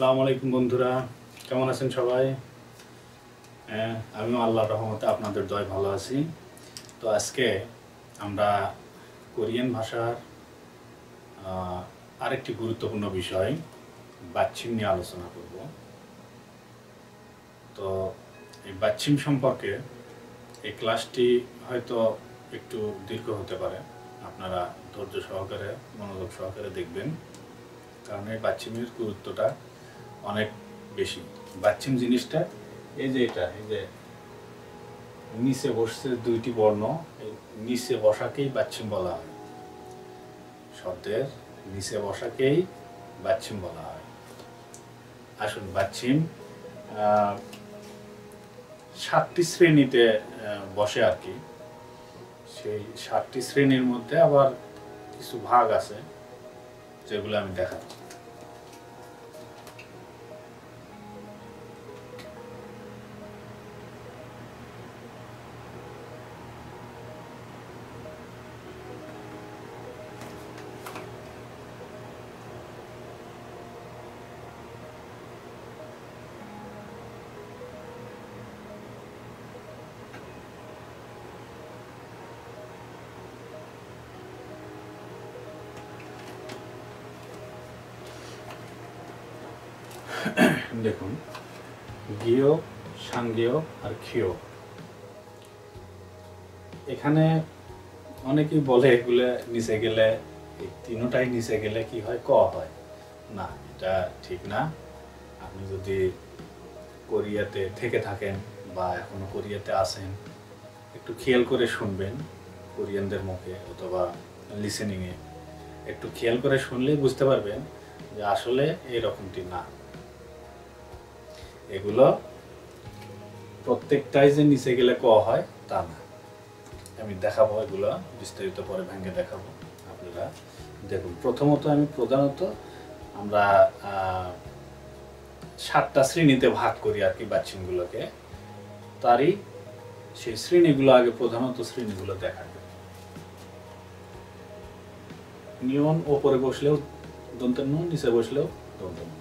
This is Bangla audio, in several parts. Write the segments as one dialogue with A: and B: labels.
A: আসসালামু আলাইকুম বন্ধুরা, কেমন আছেন সবাই? আমিও আল্লাহর রহমতে আপনাদের দয় ভালো আছি। তো আজকে আমরা কোরিয়ান ভাষার আরেকটি গুরুত্বপূর্ণ বিষয় বাচ্চিম নিয়ে আলোচনা করব। তো এই বাচ্চিম সম্পর্কে এই ক্লাসটি হয়তো একটু দীর্ঘ হতে পারে, আপনারা ধৈর্য সহকারে মনোযোগ সহকারে দেখবেন, কারণ এই বাচ্চিমের গুরুত্বটা অনেক বেশি। বাচ্চিম জিনিসটা এই যে নিচে বসছে দুইটি বর্ণ, এই নিচে বসাকেই বাচ্চিম বলা হয়। শব্দের নিচে বসাকেই বাচ্চিম বলা হয়। আসুন, বাচ্চিম 7টি শ্রেণীতে বসে আর কি। সেই 7টি শ্রেণীর মধ্যে আবার কিছু ভাগ আছে যেগুলো আমি দেখাচ্ছি। দেখুন, গিয়, সাংগেয় আর ক্ষিয়। এখানে অনেকেই বলে এগুলো নিচে গেলে, এই তিনটাই নিচে গেলে কি হয়, ক হয় না। এটা ঠিক না। আপনি যদি কোরিয়াতে থেকে থাকেন বা এখনো কোরিয়াতে আসেন, একটু খেয়াল করে শুনবেন কোরিয়ানদের মুখে অথবা লিসেনিংয়ে। একটু খেয়াল করে শুনলেই বুঝতে পারবেন যে আসলে এরকমটি না। এগুলো প্রত্যেকটাই যে নিচে গেলে ক হয় তা না। আমি দেখাবো, এগুলো বিস্তারিত পরে ভেঙে দেখাবো। আপনারা দেখুন, প্রধানত আমরা 7টা শ্রেণীতে ভাগ করি আর কি বাচ্চিমগুলোকে। তারই সেই শ্রেণীগুলো আগে প্রধানত শ্রেণীগুলো দেখাবে। নিয়ন ওপরে বসলেও দন্তের নুন, নিচে বসলেও দন্তের নুন।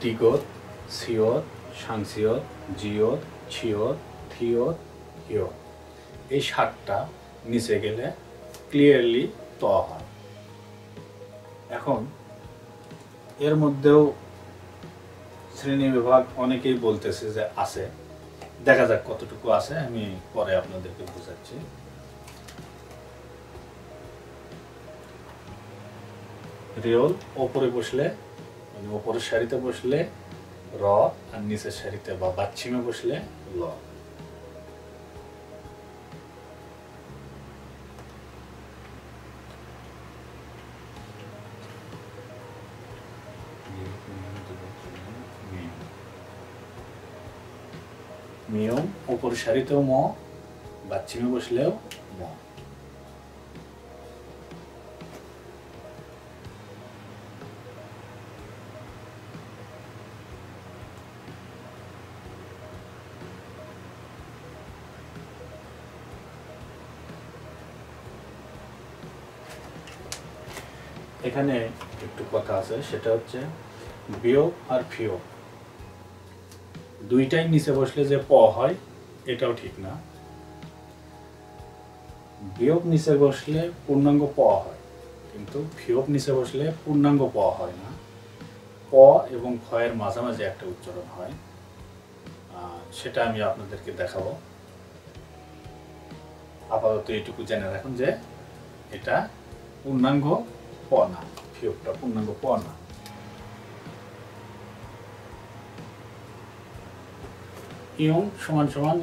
A: ডিগত, সিয়ত, সাংসিয়ত, জিয়ত, ছিয়ত, থিয়ত, হিয়ত। এই 7টা নিচে গেলে ক্লিয়ারলি ত হয়। এখন এর মধ্যেও শ্রেণী বিভাগ অনেকেই বলতেছে যে আছে, দেখা যাক কতটুকু আছে, আমি পরে আপনাদেরকে বোঝাচ্ছি। রেওল ওপরে বসলে, মানে ওপরের সারিতে বসলে র, আর নিচের সারিতে বা বাচ্চিমে বসলে ল। মিয়ম ওপরের সারিতেও ম, বাচ্চিমে বসলেও ম। এখানে একটু কথা আছে, সেটা হচ্ছে বিয়োগ আর ফিয়োগ। দুইটাই নিচে বসলে যে প হয় এটাও ঠিক না। বিয়োগ নিচে বসলে পূর্ণাঙ্গ প হয়, কিন্তু ফিয়োগ নিচে বসলে পূর্ণাঙ্গ প হয় না। প এবং ফ এর মাঝামাঝি একটা উচ্চারণ হয়, সেটা আমি আপনাদেরকে দেখাবো। আপাতত এইটুকু জেনে রাখুন যে এটা পূর্ণাঙ্গ প না, ফিয়োগটা পূর্ণাঙ্গ প না। ইয়ং সমান সমান,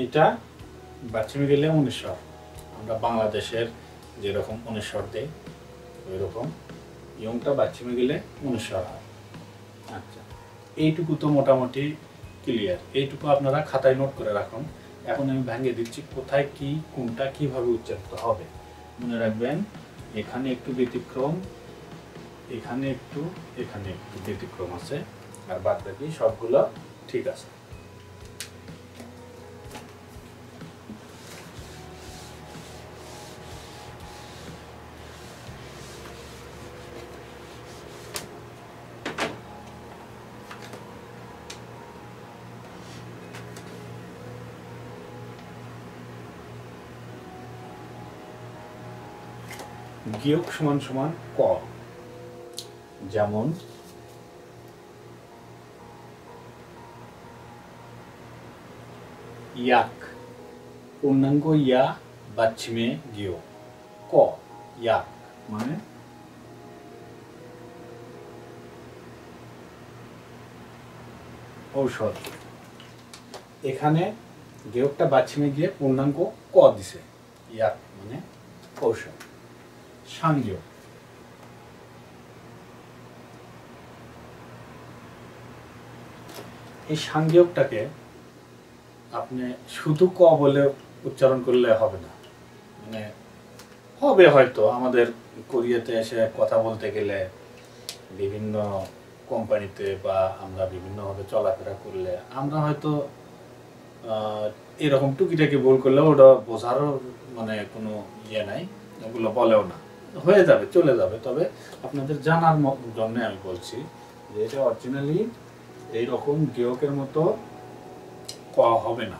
A: এটা বাচ্চিমে গেলে 19 স্বর। আমরা বাংলাদেশের যেরকম 19 স্বর দেই, ওই রকম ইয়ংটা বাচ্চিমে গেলে 19 স্বর হয়। আচ্ছা, এইটুকু তো মোটামুটি ক্লিয়ার। এইটুকু আপনারা খাতায় নোট করে রাখুন এখন আমি ভেঙে দিচ্ছি কোথায় কি কোনটা কিভাবে উচ্চারিত হবে। মনে রাখবেন এখানে একটু ব্যতিক্রম, এখানে একটু ব্যতিক্রম আছে, আর বাদ বাকি সবগুলো ঠিক আছে। গিয়ক সমান সমান ক, যেমন ইয়াক, পূর্ণাঙ্গ ইয়া বাচ্চিমে গিয় ক, ইয়াক মানে ঔষধ। এখানে গিয়কটা বাচ্চিমে গিয়ে পূর্ণাঙ্গ ক দিছে, ইয়াক মানে ঔষধ। সাংগীয়, এই সাংগীয়কটাকে আপনি শুধু ক বলে উচ্চারণ করলে হবে না, মানে হবে হয়তো আমাদের কোরিয়াতে এসে কথা বলতে গেলে, বিভিন্ন কোম্পানিতে বা আমরা বিভিন্নভাবে চলাফেরা করলে আমরা হয়তো এরকম টুকিটাকি ভুল করলে ওটা বোঝারও মানে কোনো ইয়ে নাই, ওগুলো বলেও না, হয়ে যাবে চলে যাবে। তবে আপনাদের জানার জন্য আমি বলছি যে এটা অরিজিনালি এইরকম গেয়কের মতো ক হবে না,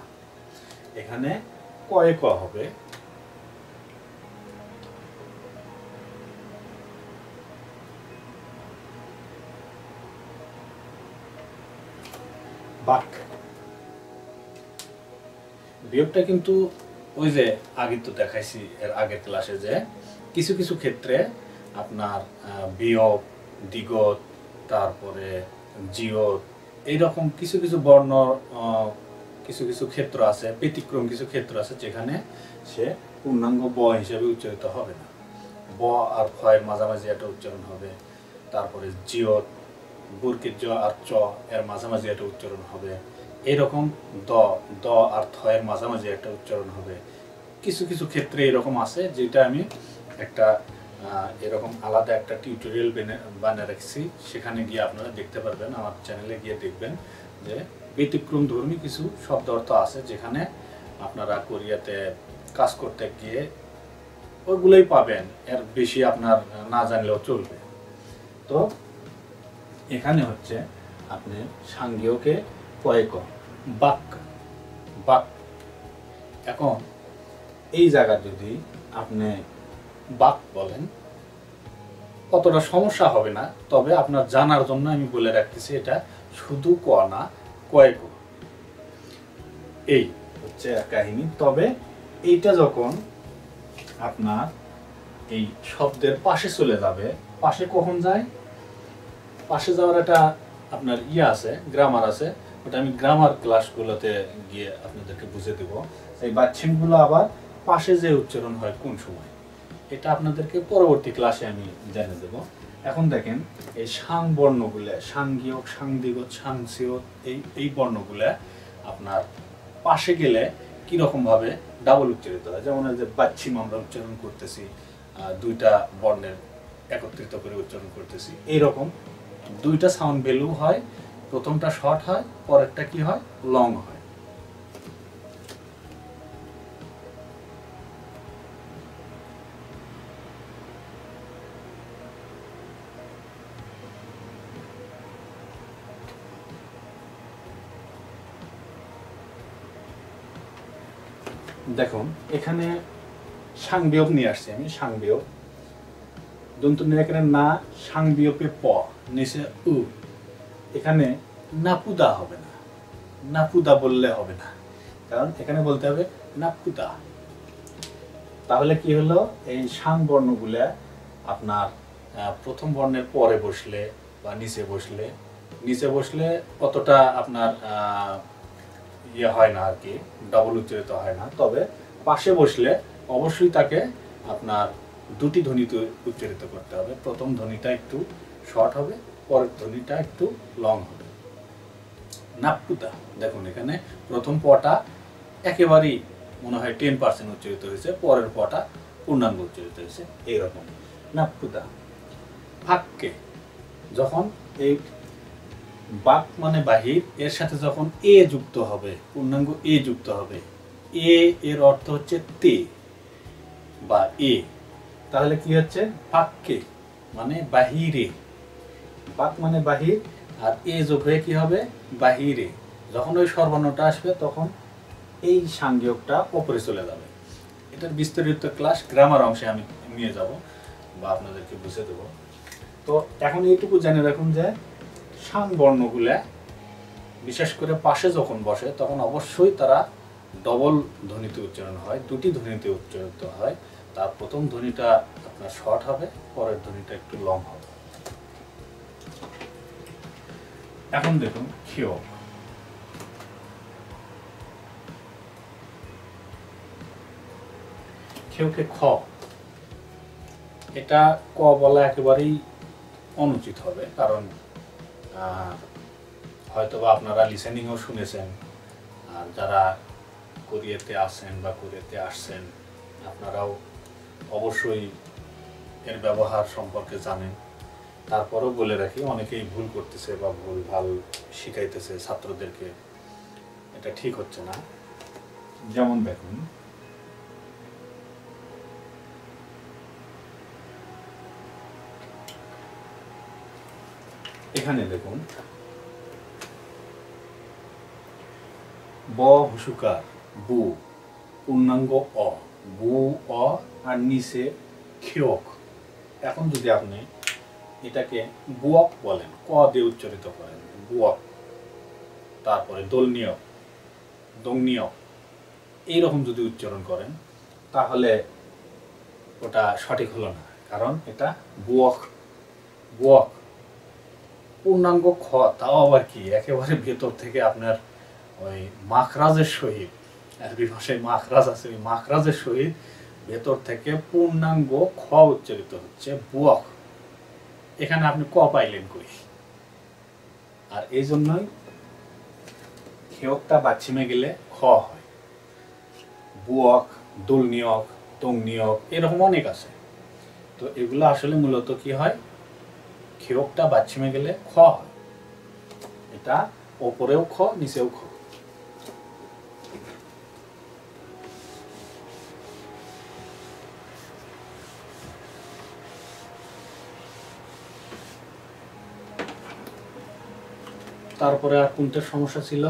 A: এখানে কয়ে ক হবে। বাক, বিয়োগটা কিন্তু ওই যে আগে তো দেখাইছি এর আগের ক্লাসে যে কিছু কিছু ক্ষেত্রে আপনার বিয়োগ, দ্বিগত, তারপরে জিয়ত, এইরকম কিছু কিছু বর্ণ, কিছু কিছু ক্ষেত্র আছে, ব্যতিক্রম কিছু ক্ষেত্র আছে যেখানে সে পূর্ণাঙ্গ ব হিসেবে উচ্চারিত হবে না, ব আর ফয়ের মাঝামাঝি একটা উচ্চারণ হবে। তারপরে জিয়ত, বুরকির জ আর চ এর মাঝামাঝি একটা উচ্চারণ হবে। এরকম দ, দ আর থ এর মাঝামাঝি একটা উচ্চারণ হবে। কিছু কিছু ক্ষেত্রে এরকম আছে যেটা আমি একটা এরকম আলাদা একটা টিউটোরিয়াল বানিয়ে রাখছি, সেখানে গিয়ে আপনারা দেখতে পারবেন, আমার চ্যানেলে গিয়ে দেখবেন যে ব্যতিক্রম ধর্মী কিছু শব্দ অর্থ আছে যেখানে আপনারা কোরিয়াতে কাজ করতে গিয়ে ওইগুলোই পাবেন, এর বেশি আপনার না জানলেও চলবে। তো এখানে হচ্ছে আপনি সাংগীয়কে কয়েক বাক, বাক। এখন এই জায়গা যদি আপনি বাক বলেন অতটা সমস্যা হবে না, তবে আপনার জানার জন্য আমি বলে রাখতেছি এটা শুধু ক না, কয়েক। এই হচ্ছে কাহিনী। তবে এইটা যখন আপনার এই শব্দের পাশে চলে যাবে, পাশে কখন যায়, পাশে যাওয়ার একটা আপনার ইয়ে আছে, গ্রামার আছে, ওটা আমি গ্রামার ক্লাসগুলোতে গিয়ে আপনাদেরকে বুঝে দেব। এই বাচ্চিমগুলো আবার পাশে যে উচ্চারণ হয় কোন সময়, এটা আপনাদেরকে পরবর্তী ক্লাসে আমি জানিয়ে দেব। এখন দেখেন এই সাং বর্ণগুলো, সাংগীয়ক, সাংদিগত, সাংসিয়ত, এই বর্ণগুলো আপনার পাশে গেলে কিরকম ভাবে ডাবল উচ্চারিত হয়। যেমন যে বাচ্চিম আমরা উচ্চারণ করতেছি, দুইটা বর্ণের একত্রিত করে উচ্চারণ করতেছি, এইরকম দুইটা সাউন্ড ভ্যালু হয়, প্রথমটা শর্ট হয়, পরেরটা কি হয়, লং হয়। দেখুন এখানে সাংবিয়োগ নিয়ে আসছি আমি, সাংবিয়োগ দন্ত নিরাকারে না, সাংবিয়োগে প, নিচে উ। এখানে নাপুদা হবে না, নাপুদা বললে হবে না, কারণ এখানে বলতে হবে নাপুদা। তাহলে কি হলো, এই সাং বর্ণগুলা আপনার প্রথম বর্ণের পরে বসলে বা নিচে বসলে, নিচে বসলে অতটা আপনার ইয়ে হয় না আর কি, ডাবল উচ্চারিত হয় না। তবে পাশে বসলে অবশ্যই তাকে আপনার দুটি ধ্বনিতে উচ্চারিত করতে হবে। প্রথম ধ্বনিটা একটু শর্ট হবে, পরের ধ্বনিটা একটু লং হবে। নাপুদা, দেখুন এখানে প্রথম পটা একেবারেই মনে হয় 10% উচ্চারিত হয়েছে, পরের পটা পূর্ণাঙ্গ উচ্চারিত হয়েছে, এইরকম। নাপ্পুদা ফাক্কে যখন এই বাক মানে বাহির এর সাথে যখন এ যুক্ত হবে, পূর্ণাঙ্গ এ যুক্ত হবে, এ এর অর্থ হচ্ছে তে বা এ, তাহলে কি হচ্ছে ফাক্কে মানে বাহিরে, বাক মানে বাহির, আর এ যোগ হয়ে কি হবে বাহিরে। যখন ওই সর্বর্ণটা আসবে তখন এই সাংযোগটা ওপরে চলে যাবে। এটার বিস্তারিত ক্লাস গ্রামার অংশে আমি নিয়ে যাব বা আপনাদেরকে বুঝে দেব। তো এখন এইটুকু জেনে রাখুন যে সাং বর্ণগুলা বিশেষ করে পাশে যখন বসে তখন অবশ্যই তারা ডবল ধ্বনিতে উচ্চারণ হয়, দুটি ধ্বনিতে উচ্চারিত হয়। তার প্রথম ধ্বনিটা আপনার শর্ট হবে, পরের ধ্বনিটা একটু লং হবে। এখন দেখুন খিও, খিওকে খ, এটা ক বলা একেবারেই অনুচিত হবে, কারণ হয়তোবা আপনারা লিসেনিংও শুনেছেন, আর যারা কোরিয়াতে আছেন বা কোরিয়াতে আসছেন আপনারাও অবশ্যই এর ব্যবহার সম্পর্কে জানেন। তারপরেও বলে রাখি, অনেকেই ভুল করতেছে বা ভুল ভাল শিখাইতেছে ছাত্রদেরকে, এটা ঠিক হচ্ছে না। যেমন দেখুন এখানে দেখুন ব হুসুকার বু পূর্ণাঙ্গ অ, বু অ আর নিচে খিওক। এখন যদি আপনি এটাকে বুয়ক বলেন, ক দিয়ে উচ্চারিত করেন বুয়ক, তারপরে দোলনীয় দংনীয় এইরকম যদি উচ্চারণ করেন তাহলে ওটা সঠিক হলো না, কারণ এটা বুয়ক, বুয়ক পূর্ণাঙ্গ খ, তাও আবার কি একেবারে ভেতর থেকে আপনার ওই মাখরাজের সহিত, আরবি ভাষায় মাখরাজ আছে, ওই মাখরাজের সহিত ভেতর থেকে পূর্ণাঙ্গ খ উচ্চারিত হচ্ছে বুয়ক। এখানে আপনি ক পাইলেন কই? আর এই জন্যই খেয়কটা বাচ্ছিমে গেলে খ হয়। বুয়ক, দুলনিয়ক, তংনিয়ক এরকম অনেক আছে। তো এগুলো আসলে মূলত কি হয়, খেয়কটা বাচ্ছিমে গেলে খ হয়। এটা ওপরেও খ নিচেও খ। তারপরে আর কোনটার সমস্যা ছিল?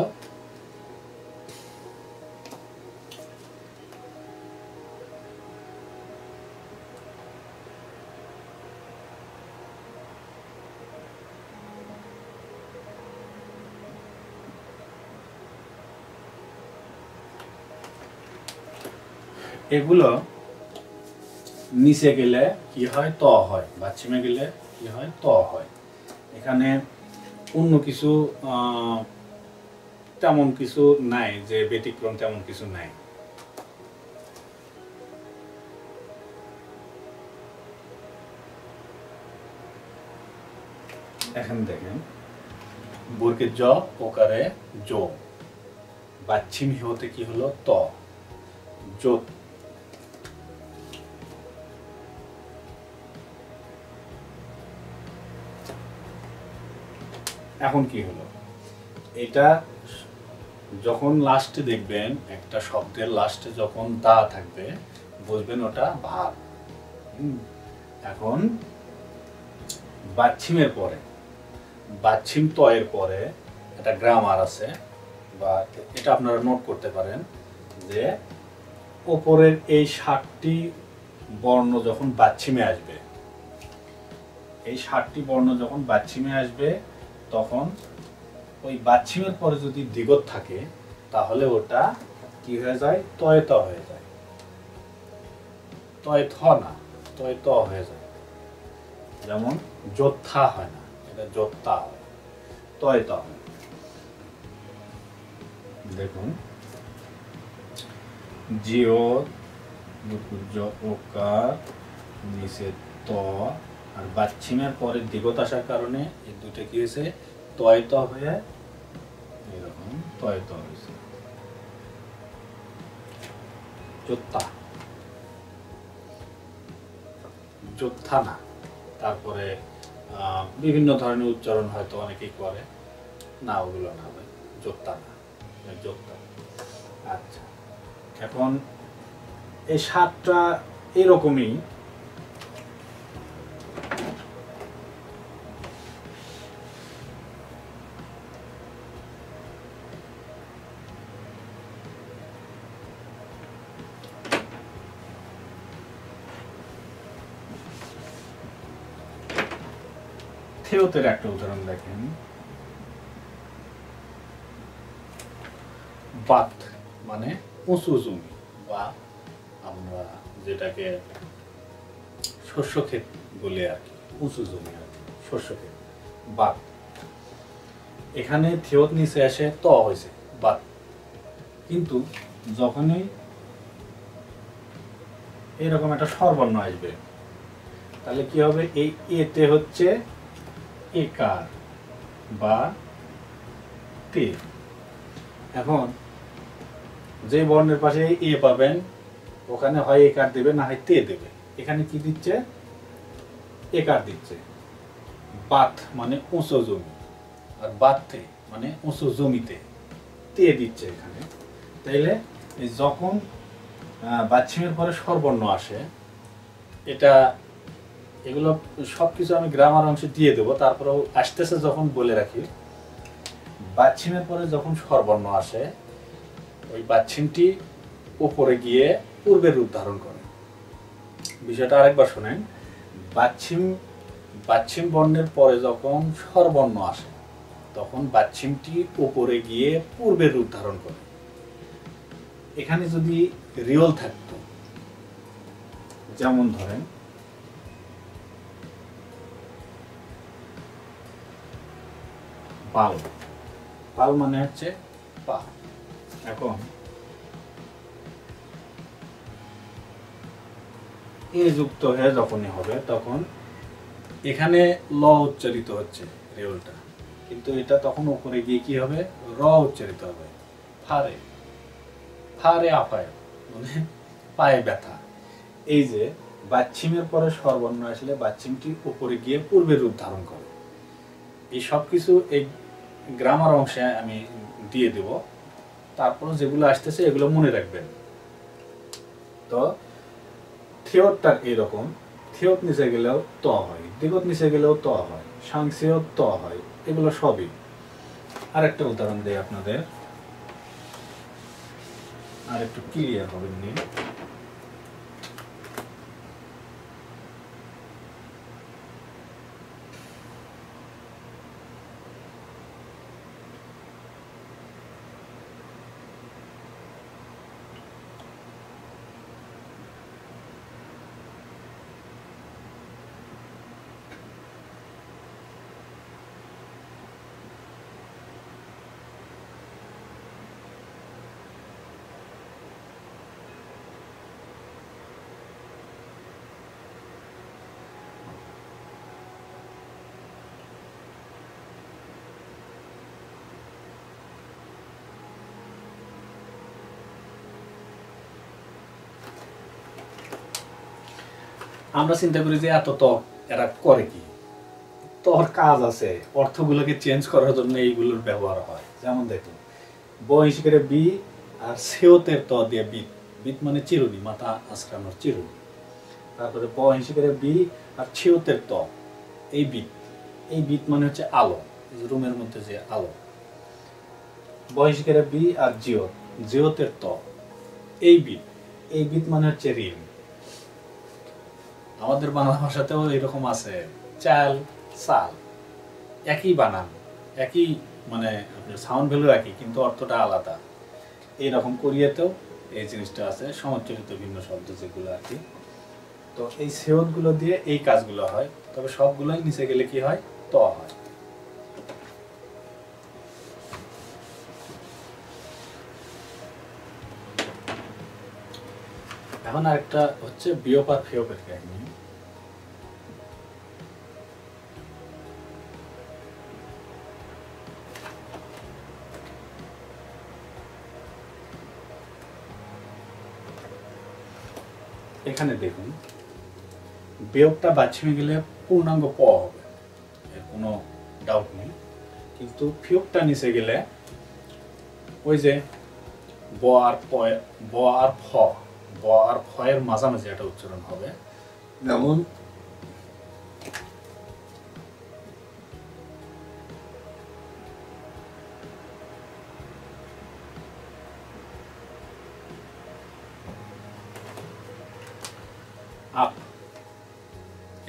A: এগুলো নিচে গেলে কি হয় ত হয়, বাচ্চিমে গেলে কি হয় ত হয়। এখানে অন্য কিছু তেমন কিছু নাই, যে ব্যতিক্রম তেমন কিছু নাই। এখন দেখেন বর্গে জ ওকারে জো, বাচ্চিম হতে কি হলো ত, জো। এখন কি হলো, এটা যখন লাস্টে দেখবেন একটা শব্দের লাস্টে যখন দা থাকবে বুঝবেন ওটা ভাব। এখন বাচ্ছিমের পরে, বাচ্ছিম তয়ের পরে একটা গ্রামার আছে, বা এটা আপনারা নোট করতে পারেন যে ওপরের এই 7টি বর্ণ যখন বাচ্ছিমে আসবে, এই 7টি বর্ণ যখন বাচ্ছিমে আসবে তখন ওই বাচ্ছিমের পরে যদি দ্বিগত থাকে তাহলে ওটা কি হয়ে যায়, তয় ত হয়ে যায়। তয় থ না, তয় ত হয়ে যায়। যেমন যোদ্ধা হয় না, এটা যোদ্ধা হয়, তয় ত হয়। দেখুন জিও ওকার নিচে ত, আর বাচ্ছিমের পরে দ্বিগত আসার কারণে এই দুটো কি হয়েছে তয় ত হয়ে এরকম তয় ত হয়েছে। যোদ্ধা, যোদ্ধা না। তারপরে বিভিন্ন ধরনের উচ্চারণ হয়তো অনেকেই করে, না ওগুলো না ভাই, যোদ্ধা না, যোদ্ধা। আচ্ছা, এখন এই সাতটা এরকমই। থেওতের একটা উদাহরণ দেখেন, বাত মানে উঁচু জমি, বা আমরা যেটাকে শস্য ক্ষেত বলে আর কি, উঁচু জমি আর কি, শস্য ক্ষেত, বাত। এখানে থেওত নিচে আসে ত হয়েছে বাত, কিন্তু যখনই এরকম একটা স্বরবর্ণ আসবে তাহলে কি হবে, এই এতে হচ্ছে একার বা তে। এখন যে বর্ণের পাশে এ পাবেন ওখানে হয় একার দেবে, না হয় তে দেবে। এখানে কি দিচ্ছে, একার দিচ্ছে। বাত মানে উঁচু জমি, আর বাতে মানে উঁচু জমিতে তে দিচ্ছে এখানে। তাইলে যখন বাচ্চিমের পরে স্বরবর্ণ আসে, এটা এগুলো সবকিছু আমি গ্রামার অংশে দিয়ে দেবো, তারপরেও আসতেছে যখন বলে রাখি। বাচ্চিমের পরে যখন স্বরবর্ণ আসে, ওই বাচ্চিমটি উপরে গিয়ে পূর্বের রূপ ধারণ করে। বিষয়টা আরেকবার শোনেন, বাচ্চিম বর্ণের পরে যখন স্বরবর্ণ আসে তখন বাচ্চিমটি উপরে গিয়ে পূর্বের রূপ ধারণ করে। এখানে যদি রিওল থাকতো, যেমন ধরেন পাল, পাল মানে হচ্ছে পা। এখন এ যুক্ত হয়ে যখনই হবে তখন এখানে ল উচ্চারিত হচ্ছে রেওলটা, কিন্তু এটা তখন উপরে গিয়ে কি হবে, র উচ্চারিত হবে। ফারে, ফারে আপায় মানে পায়ে ব্যথা। এই যে বাচ্চিমের পরে স্বরবর্ণ আসলে বাচ্চিমটি উপরে গিয়ে পূর্বের রূপ ধারণ করে। এই সব কিছু এই গ্রামার অংশে আমি দিয়ে দেব, তারপর যেগুলো আসতেছে এগুলো মনে রাখবেন। তো থিওতটা এরকম, থিওত নিচে গেলেও ত হয়, দিগত নিচে গেলেও ত হয়, সাংসেও ত হয়, এগুলো সবই। আরেকটা উদাহরণ দেই আপনাদের, আর একটু ক্লিয়ার হবেন নি। আমরা চিন্তা করি যে এত ত্বক এরা করে কি, তোর কাজ আছে, অর্থগুলোকে চেঞ্জ করার জন্য এইগুলোর ব্যবহার হয়। যেমন দেখুন, বহিষ্কারে বি আর সেওতের ত দিয়ে বিত, বিত মানে চিরুনি, মাথা আঁচড়ানোর চিরুনি। তারপরে বহিষ্কারে বি আর ছেওতের ত, এই বিত, এই বিত মানে হচ্ছে আলো, রুমের মধ্যে যে আলো। বহিষ্কারে বি আর জিওত, জিওতের ত, এই বিত, এই বিত মানে হচ্ছে ঋণ। আমাদের বাংলা ভাষাতেও এরকম আছে, চাল সাল, একই বানান, একই মানে আপনার সাউন্ড ভ্যালু একই, কিন্তু অর্থটা আলাদা। এইরকম কোরিয়াতেও এই জিনিসটা আছে, সমাজচরিত ভিন্ন শব্দ যেগুলো আর কি। তো এই সেওতগুলো দিয়ে এই কাজগুলো হয়, তবে সবগুলোই নিচে গেলে কি হয়, ত হয়। এখন আরেকটা হচ্ছে বিয়োগ আর ফেয়োগের কাহিনী। এখানে দেখুন বিয়োগটা বাচ্চিমে গেলে পূর্ণাঙ্গ প হবে, এর কোনো ডাউট নেই। কিন্তু ফিয়োগটা নিচে গেলে ওই যে ব আর প, ব আর ফ, ব আর ফ এর মাঝামাঝি একটা উচ্চারণ হবে। যেমন আপ,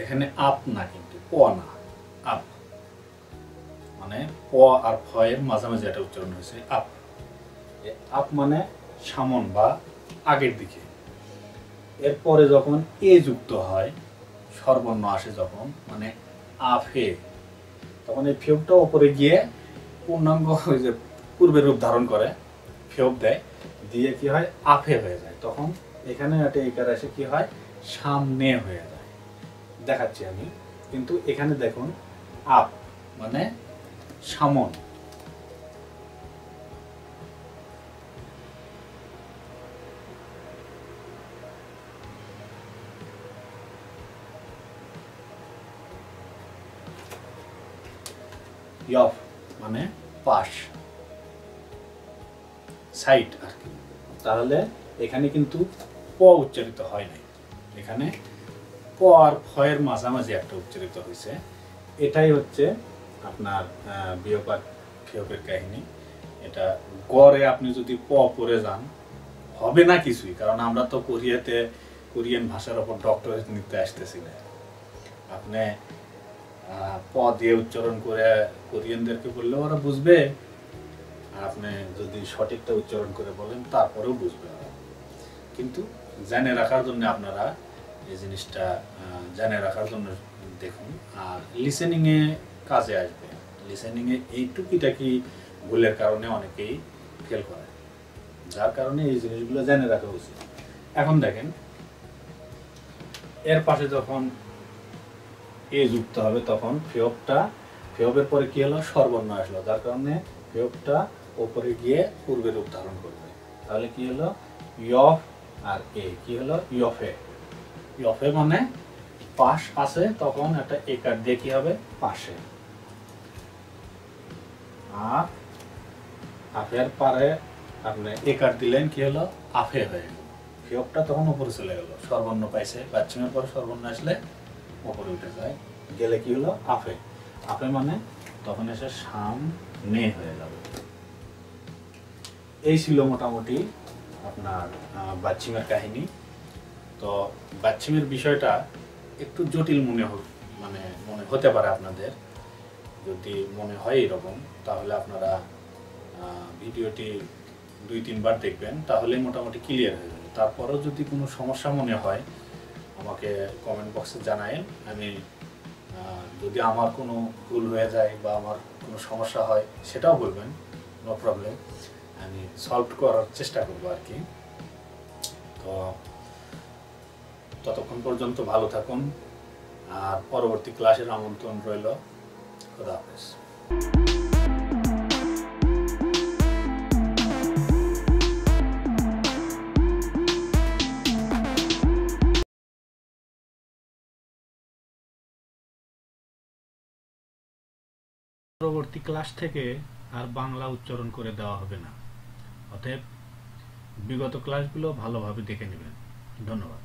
A: এখানে আপ না, কিন্তু প না, আপ মানে প আর ফ এর মাঝামাঝি একটা উচ্চারণ হয়েছে আপ। আপ মানে সামন বা আগের দিকে। এরপরে যখন এ যুক্ত হয়, স্বরবর্ণ আসে যখন, মানে আফে, তখন এই ফিয়োগটা ওপরে গিয়ে পূর্ণাঙ্গ ওই যে পূর্বের রূপ ধারণ করে, ফিয়োগ দেয়, দিয়ে কি হয় আফে হয়ে যায়। তখন এখানে একটা একার এসে কি হয় সামনে হয়ে যায়। দেখাচ্ছি আমি, কিন্তু এখানে দেখুন আপ মানে সামন, ইয়ফ মানে পাশ, সাইড আর কি। তাহলে এখানে কিন্তু প উচ্চারিত হয় নাই, এখানে প আর ফ এর মাঝামাঝি একটা উচ্চারিত হয়েছে। এটাই হচ্ছে আপনার বিয়োগ আর ফিয়োগের কাহিনী। এটা গড়ে আপনি যদি প পড়ে যান হবে না কিছুই, কারণ আমরা তো কোরিয়াতে কোরিয়ান ভাষার ওপর ডক্টরেট নিতে আসতেছি না। আপনি প দিয়ে উচ্চারণ করে কোরিয়ানদেরকে বললে ওরা বুঝবে, আর আপনি যদি সঠিকটা উচ্চারণ করে বলেন তারপরেও বুঝবে ওরা। কিন্তু জেনে রাখার জন্য আপনারা এই জিনিসটা জেনে রাখার জন্য দেখুন, আর লিসেনিংয়ে কাজে আসবে। লিসেনিংয়ে এই টুকিটাকি ভুলের কারণে অনেকেই ফেল করে, যার কারণে এই জিনিসগুলো জেনে রাখা উচিত। এখন দেখেন এর পাশে যখন এ যুক্ত হবে তখন ফিয়োগের পরে কি হলো স্বরবর্ণ আসলো, যার কারণে ফিয়োগটা ওপরে গিয়ে পূর্বে রূপ ধারণ করবে। তাহলে কি হলো ইয়ফ আর এ কি হলো ইয়ফে। ইয়ফে মানে পাশ আছে, তখন একটা একার দিয়ে কি হবে পাশে। আর আফের পারে আপনি একার দিলেন কি হলো আফে হয়ে গেল, ফিয়োগটা তখন উপরে চলে গেল। স্বরবর্ণ পাইছে, বাচ্চিমের পরে স্বরবর্ণ আসলে উপরে উঠে যায়, গেলে কি হলো আফে। আফে মানে তখন এসে সামনে হয়ে যাবে। এই ছিল মোটামুটি আপনার বাচ্চিমের কাহিনী। তো বাচ্চিমের বিষয়টা একটু জটিল মনে হতে পারে আপনাদের। যদি মনে হয় এরকম, তাহলে আপনারা ভিডিওটি 2-3 বার দেখবেন, তাহলে মোটামুটি ক্লিয়ার হয়ে যাবে। তারপরেও যদি কোনো সমস্যা মনে হয় আমাকে কমেন্ট বক্সে জানায়েন। আমি যদি আমার কোনো ভুল হয়ে যায় বা আমার কোনো সমস্যা হয় সেটাও বলবেন, নো প্রবলেম, আমি সলভ করার চেষ্টা করবো আর কি। তো ততক্ষণ পর্যন্ত ভালো থাকুন, আর পরবর্তী ক্লাসের আমন্ত্রণ রইল। খোদা হাফেজ। পরবর্তী ক্লাস থেকে আর বাংলা উচ্চারণ করে দেওয়া হবে না, অতএব বিগত ক্লাসগুলো ভালোভাবে দেখে নেবেন। ধন্যবাদ।